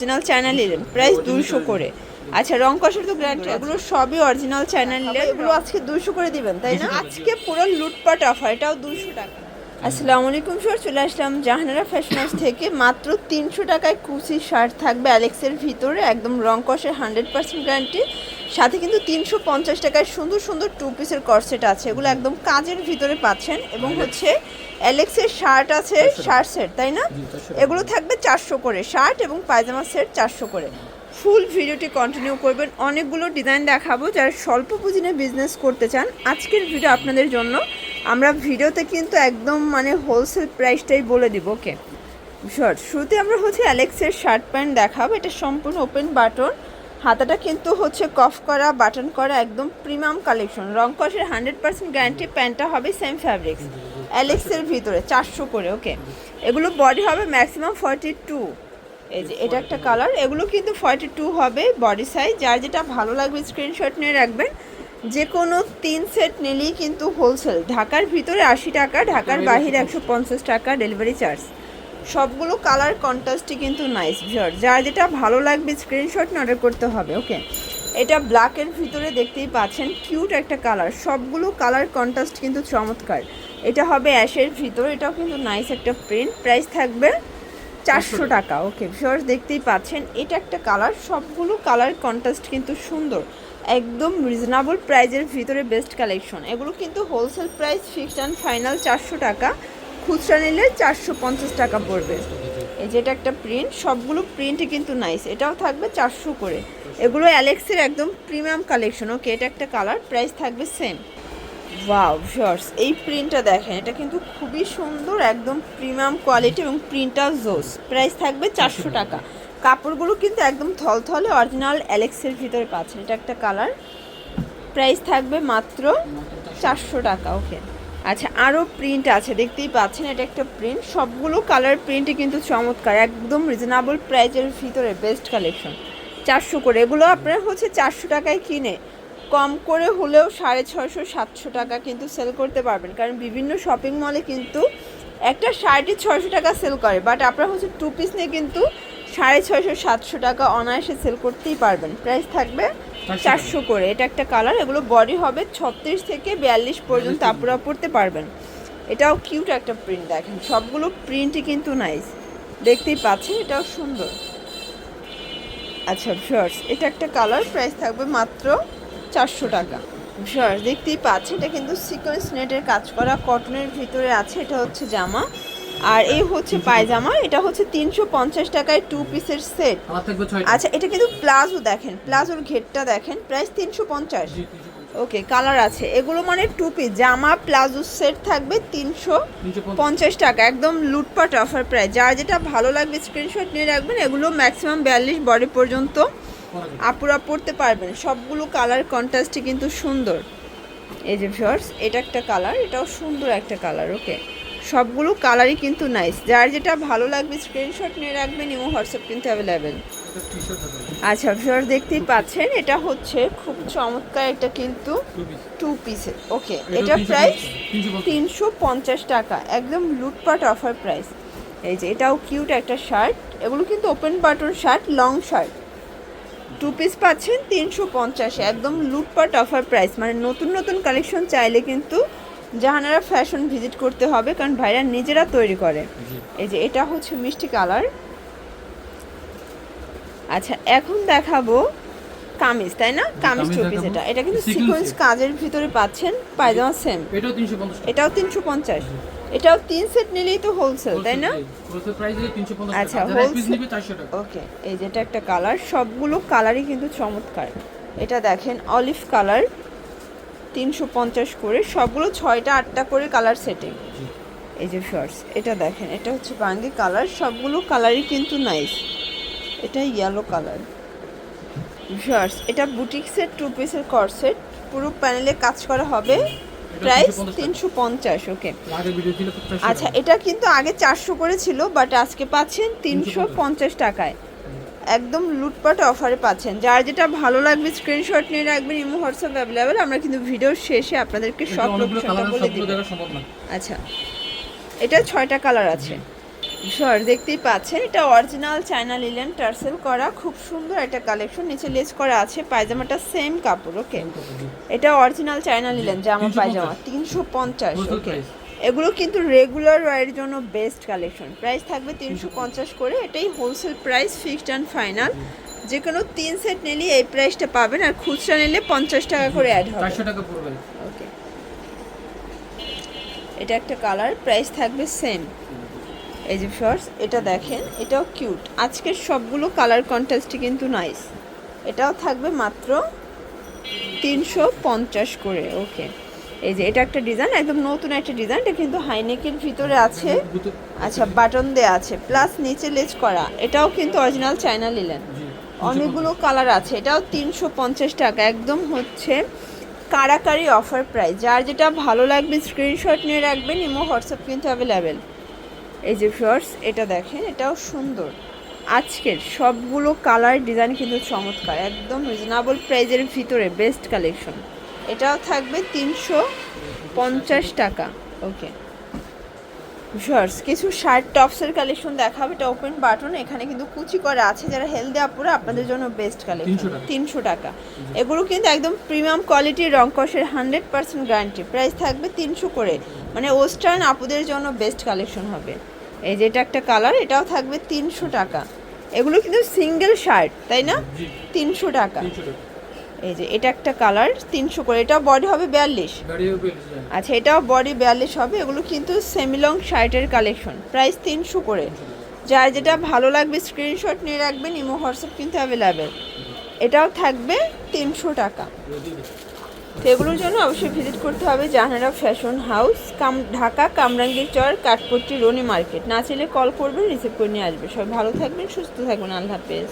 Original China linen, price 200 করে। আচ্ছা, রং কষার তো গ্যারান্টি, এগুলো সবই অরিজিনাল চায়না লিলেন। এগুলো আজকে 200 করে দিবেন তাই না? আজকে পুরো লুটপাট অফার, এটাও 200 টাকা। আসসালামু আলাইকুম স্যার, চলে আসলাম জাহানারা ফ্যাশন হাউস থেকে। মাত্র 300 টাকায় কুচি শার্ট থাকবে অ্যালেক্সের ভিতরে, একদম রং কষের 100% গ্যারান্টি। সাথে কিন্তু 350 টাকায় সুন্দর সুন্দর 2 পিসের কর্সেট আছে, এগুলো একদম কাজের ভিতরে পাচ্ছেন। এবং হচ্ছে অ্যালেক্সের শার্ট আছে, শার্ট সেট তাই না? এগুলো থাকবে 400 করে, শার্ট এবং পায়জামা সেট 400 করে। ফুল ভিডিওটি কন্টিনিউ করবেন, অনেকগুলো ডিজাইন দেখাবো যারা স্বল্প পুঁজি নিয়ে বিজনেস করতে চান। আজকের ভিডিও আপনাদের জন্য। আমরা ভিডিওতে কিন্তু একদম মানে হোলসেল প্রাইসটাই বলে দিব। ওকে শর্ট শুরুতে আমরা হচ্ছে অ্যালেক্সের শার্ট প্যান্ট দেখাবো। এটা সম্পূর্ণ ওপেন বাটন, হাতাটা কিন্তু হচ্ছে কফ করা, বাটন করা, একদম প্রিমিয়াম কালেকশন। রং কষের 100% গ্যারান্টি। প্যান্টটা হবে সেম ফ্যাব্রিক্স অ্যালেক্সের ভিতরে 400 করে। ওকে, এগুলো বডি হবে ম্যাক্সিমাম 42। এই যে এটা একটা কালার, এগুলো কিন্তু 42 হবে বডি সাইজ। যার যেটা ভালো লাগবে স্ক্রিনশট নিয়ে রাখবেন। যে কোনো 3 সেট নিলেই কিন্তু হোলসেল। ঢাকার ভিতরে 80 টাকা, ঢাকার বাহিরে 150 টাকা ডেলিভারি চার্জ। সবগুলো কালার কন্ট্রাস্টই কিন্তু নাইস ভিউয়ার, যার যেটা ভালো লাগবে স্ক্রিনশট নিয়ে অর্ডার করতে হবে। ওকে, এটা ব্ল্যাকের ভিতরে দেখতেই পাচ্ছেন, কিউট একটা কালার। সবগুলো কালার কন্ট্রাস্ট কিন্তু চমৎকার। এটা হবে অ্যাশের ভিতর, এটাও কিন্তু নাইস একটা প্রিন্ট। প্রাইস থাকবে 400 টাকা। ওকে ভিউয়ার্স, দেখতেই পাচ্ছেন এটা একটা কালার। সবগুলো কালার কন্ট্রাস্ট কিন্তু সুন্দর, একদম রিজনেবল প্রাইজের ভিতরে বেস্ট কালেকশন। এগুলো কিন্তু wholesale price fixed and final 400 টাকা, খুচরা নিলে 450 টাকা পড়বে। এই যেটা একটা প্রিন্ট, সবগুলো প্রিন্টই কিন্তু নাইস। এটাও থাকবে 400 করে। এগুলো অ্যালেক্সের একদম প্রিমিয়াম কালেকশন। ওকে, এটা একটা কালার, প্রাইস থাকবে সেম। ওয়াও ভিউয়ার্স, এই প্রিন্টটা দেখেন, এটা কিন্তু খুবই সুন্দর, একদম প্রিমিয়াম কোয়ালিটি এবং প্রিন্টটাও জোস। প্রাইস থাকবে 400 টাকা। কাপড়গুলো কিন্তু একদম থলথলে অরিজিনাল অ্যালেক্সের ভিতরে পাচ্ছেন। এটা একটা কালার, প্রাইস থাকবে মাত্র 400 টাকা। ওকে, আচ্ছা আরও প্রিন্ট আছে দেখতেই পাচ্ছেন, এটা একটা প্রিন্ট। সবগুলো কালার প্রিন্টই কিন্তু চমৎকার, একদম রিজনেবল প্রাইসের ভিতরে বেস্ট কালেকশন। 400 করে। এগুলো আপনারা হচ্ছে 400 টাকায় কিনে কম করে হলেও 650 700 টাকা কিন্তু সেল করতে পারবেন। কারণ বিভিন্ন শপিং মলে কিন্তু একটা শার্টই 600 টাকা সেল করে, বাট আপনারা হচ্ছে 2 পিস নিয়ে কিন্তু 650 700 টাকা অনায়াসে সেল করতেই পারবেন। প্রাইস থাকবে 400 করে। এটা একটা কালার, এগুলো বডি হবে 36 থেকে 42 পর্যন্ত আপনারা পরতে পারবেন। এটাও কিউট একটা প্রিন্ট দেখেন, সবগুলো প্রিন্টই কিন্তু নাইস, দেখতেই পাচ্ছেন, এটাও সুন্দর। আচ্ছা ভিউয়ার্স, এটা একটা কালার, প্রাইস থাকবে মাত্র 400 টাকা। ভিউয়ার্স দেখতেই পাচ্ছেন, এটা কিন্তু সিকোয়েন্স নেটের কাজ করা, কটনের ভিতরে আছে। এটা হচ্ছে জামা, আর এই হচ্ছে পায়জামা। এটা হচ্ছে 350 টাকায় 2 পিসের সেট। আচ্ছা, এটা কিন্তু প্লাজো দেখেন, প্লাজোর ঘেরটা দেখেন, প্রাইস 350। ওকে, কালার আছে। এগুলো মানে 2 পিস জামা প্লাজো সেট থাকবে 350 টাকা, একদম লুটপাট অফার প্রাইস। যার যেটা ভালো লাগবে স্ক্রিনশট নিয়ে রাখবেন। এগুলো ম্যাক্সিমাম 42 বডি পর্যন্ত আপুরা পড়তে পারবেন। সবগুলো কালার কন্ট্রাস্টই কিন্তু সুন্দর। এই যে ভিউয়ার্স, এটা একটা কালার, এটাও সুন্দর একটা কালার। ওকে, সবগুলো কালারই কিন্তু নাইস। যার যেটা ভালো লাগবে স্ক্রিনশট নিয়ে রাখবেন, ইমো হোয়াটসঅ্যাপ কিন্তু অ্যাভেলেবেল। আচ্ছা ভিউয়ার্স দেখতেই পাচ্ছেন, এটা হচ্ছে খুব চমৎকার, এটা কিন্তু 2 পিসের। ওকে, এটা প্রাইস 350 টাকা, একদম লুটপাট অফার প্রাইস। এই যে এটাও কিউট একটা শার্ট, এগুলো কিন্তু open button shirt, long shirt, 2 piece পাচ্ছেন 350, একদম লুটপাট অফার প্রাইস। মানে নতুন নতুন কালেকশন চাইলে কিন্তু জাহানারা ফ্যাশন ভিজিট করতে হবে, কারণ ভাইরা নিজেরা তৈরি করে। এই যে এটা হচ্ছে মিষ্টি কালার। আচ্ছা, এখন দেখাবো কামিজ, তাই না? কামিজ 2 পিস। এটা কিন্তু সিকোয়েন্স কাজের ভিতরে পাচ্ছেন, পায়জামা সেম। এটাও 350। এটাও 3 সেট নিলেই তো হোলসেল, তাই না? আচ্ছা হোলসেল। ওকে, এই যেটা একটা কালার, সবগুলো কালারই কিন্তু চমৎকার। এটা দেখেন অলিভ কালার, 350 করে। সবগুলো 6টা 8টা করে কালার সেটিং। এই যে শর্টস, এটা দেখেন, এটা হচ্ছে বাঙ্গি কালার। সবগুলো কালারই কিন্তু নাইস। এটা ইয়েলো কালার। শর্টস, এটা বুটিক্সের 2 পিসের কর্সেট, পুরো প্যানেলে কাজ করা হবে। প্রাইস 350। ওকে, আচ্ছা এটা কিন্তু আগে 400 করে ছিল, বাট আজকে পাচ্ছেন 350 টাকায়, একদম লুটপাট অফারে পাচ্ছেন। যার যেটা ভালো লাগবে স্ক্রিনশট নিয়ে রাখবেন, ইমো হোয়াটসঅ্যাপ অ্যাভেলেবেল। আমরা কিন্তু ভিডিওর শেষে আপনাদেরকে সব লোকেশনটা বলে দিব। আচ্ছা, এটা 6টা কালার আছে। সর দেখতেই পাচ্ছেন, এটা অরিজিনাল চায়না লিলেন টার্সেল করা, খুব সুন্দর একটা কালেকশন। নিচে লেস করা আছে, পায়জামাটা সেম কাপড়। ওকে, এটা অরিজিনাল চায়না লিলেন জামা পায়জামা 350। ওকে, এগুলো কিন্তু রেগুলার ওয়ারের জন্য বেস্ট কালেকশন। প্রাইস থাকবে 350 করে, এটাই wholesale price, fixed and final. যে কোনো 3 সেট নিলে এই প্রাইসটা পাবেন, আর খুচরা নিলে 50 টাকা করে অ্যাড হবে, 400 টাকা পড়বে। ওকে, এটা একটা কালার, প্রাইস থাকবে সেম। এই যে শর্টস, এটা দেখেন, এটাও কিউট। আজকের সবগুলো কালার কন্ট্রাস্টই কিন্তু নাইস। এটাও থাকবে মাত্র 350 করে। ওকে, এই যে এটা একটা ডিজাইন, একদম নতুন একটা ডিজাইন। এটা কিন্তু হাইনেকের ভিতরে আছে, আচ্ছা বাটন দেওয়া আছে, প্লাস নিচে লেজ করা। এটাও কিন্তু অরিজিনাল চায়না লিলেন, অনেকগুলো কালার আছে। এটাও 350 টাকা, একদম হচ্ছে কারাকারি অফার প্রাইস। যার যেটা ভালো লাগবে স্ক্রিনশট নিয়ে রাখবেন, ইমো হোয়াটসঅ্যাপ কিন্তু অ্যাভেলেবেল। এই যে শর্টস, এটা দেখেন, এটাও সুন্দর। আজকের সবগুলো কালার ডিজাইন কিন্তু চমৎকার, একদম রিজনেবল প্রাইজের ভিতরে বেস্ট কালেকশন। এটাও থাকবে 350 টাকা। ওকে, শর্টস কিছু শার্ট টপসের কালেকশন দেখাবে। এটা ওপেন বাটন, এখানে কিন্তু কুচি করা আছে। যারা হেলদি আপুরা, আপনাদের জন্য বেস্ট কালেকশন। 300 টাকা। এগুলো কিন্তু একদম প্রিমিয়াম কোয়ালিটির, রং কষের 100% গ্যারান্টি। প্রাইস থাকবে 300 করে, মানে ওয়েস্টার্ন আপুদের জন্য বেস্ট কালেকশন হবে। এই যে এটা একটা কালার, এটাও থাকবে 300 টাকা। এগুলো কিন্তু সিঙ্গেল শার্ট, তাই না? 300 টাকা। এই যে এটা একটা কালার, 300 করে। এটাও বডি হবে 42। আচ্ছা, এটাও বডি 42 হবে। এগুলো কিন্তু সেমিলং শার্টের কালেকশন, প্রাইস 300 করে। যার যেটা ভালো লাগবে স্ক্রিনশট নিয়ে রাখবেন, ইমো হোয়াটসঅ্যাপ কিন্তু অ্যাভেলেবেল। এটাও থাকবে 300 টাকা। তো এগুলোর জন্য অবশ্যই ভিজিট করতে হবে জাহানারা ফ্যাশন হাউস, ঢাকা কামরাঙ্গীর চর, কাঠপট্টি, রনি মার্কেট। না চাইলে কল করবেন, রিসিভ করে নিয়ে আসবে। সবাই ভালো থাকবেন, সুস্থ থাকবেন, আল্লাহ হাফেজ।